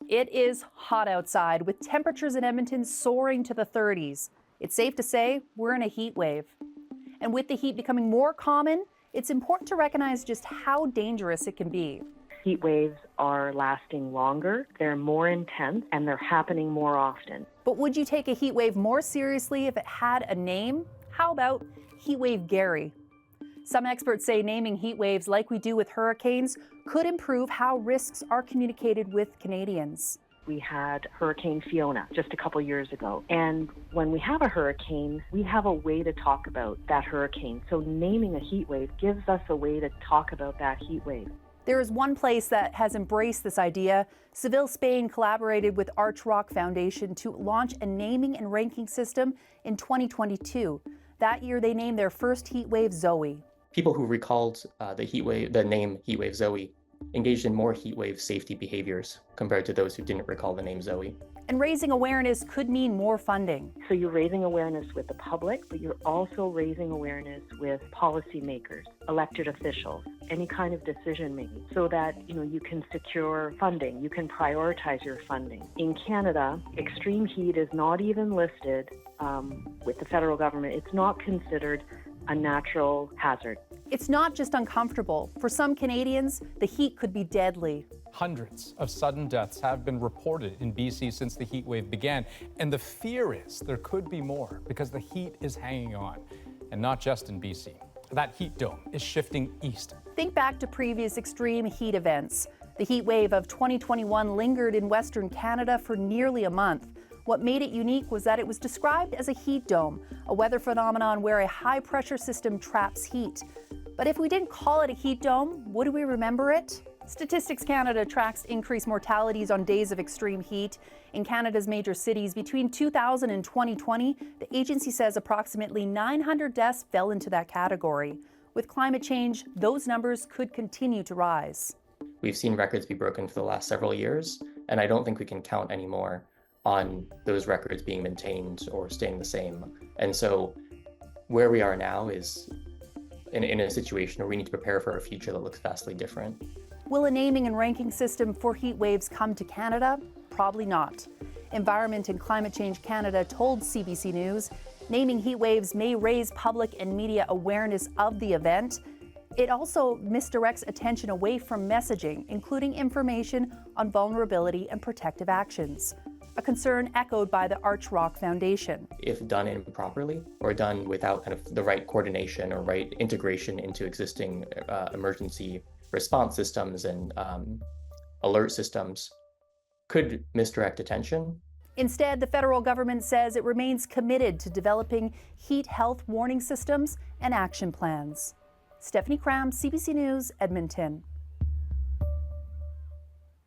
It is hot outside with temperatures in Edmonton soaring to the 30s. It's safe to say we're in a heat wave. And with the heat becoming more common, it's important to recognize just how dangerous it can be. Heat waves are lasting longer, they're more intense, and they're happening more often. But would you take a heat wave more seriously if it had a name? How about Heat Wave Gary? Some experts say naming heat waves like we do with hurricanes could improve how risks are communicated with Canadians. We had Hurricane Fiona just a couple years ago. And when we have a hurricane, we have a way to talk about that hurricane. So naming a heat wave gives us a way to talk about that heat wave. There is one place that has embraced this idea. Seville, Spain collaborated with Arch Rock Foundation to launch a naming and ranking system in 2022. That year, they named their first heat wave Zoe. People who recalled the name heat wave Zoe engaged in more heat wave safety behaviors compared to those who didn't recall the name Zoe. And raising awareness could mean more funding. So you're raising awareness with the public, but you're also raising awareness with policymakers, elected officials, any kind of decision making, so that you can secure funding, you can prioritize your funding. In Canada, extreme heat is not even listed with the federal government. It's not considered a natural hazard. It's not just uncomfortable. For some Canadians, the heat could be deadly. Hundreds of sudden deaths have been reported in BC since the heat wave began. And the fear is there could be more because the heat is hanging on. And not just in BC. That heat dome is shifting east. Think back to previous extreme heat events. The heat wave of 2021 lingered in Western Canada for nearly a month. What made it unique was that it was described as a heat dome, a weather phenomenon where a high-pressure system traps heat. But if we didn't call it a heat dome, would we remember it? Statistics Canada tracks increased mortalities on days of extreme heat. In Canada's major cities between 2000 and 2020, the agency says approximately 900 deaths fell into that category. With climate change, those numbers could continue to rise. We've seen records be broken for the last several years, and I don't think we can count anymore on those records being maintained or staying the same. And so where we are now is in a situation where we need to prepare for a future that looks vastly different. Will a naming and ranking system for heat waves come to Canada? Probably not. Environment and Climate Change Canada told CBC News naming heat waves may raise public and media awareness of the event. It also misdirects attention away from messaging, including information on vulnerability and protective actions. A concern echoed by the Arch Rock Foundation. If done improperly or done without kind of the right coordination or right integration into existing emergency response systems and alert systems, could misdirect attention. Instead, the federal government says it remains committed to developing heat health warning systems and action plans. Stephanie Cram, CBC News, Edmonton.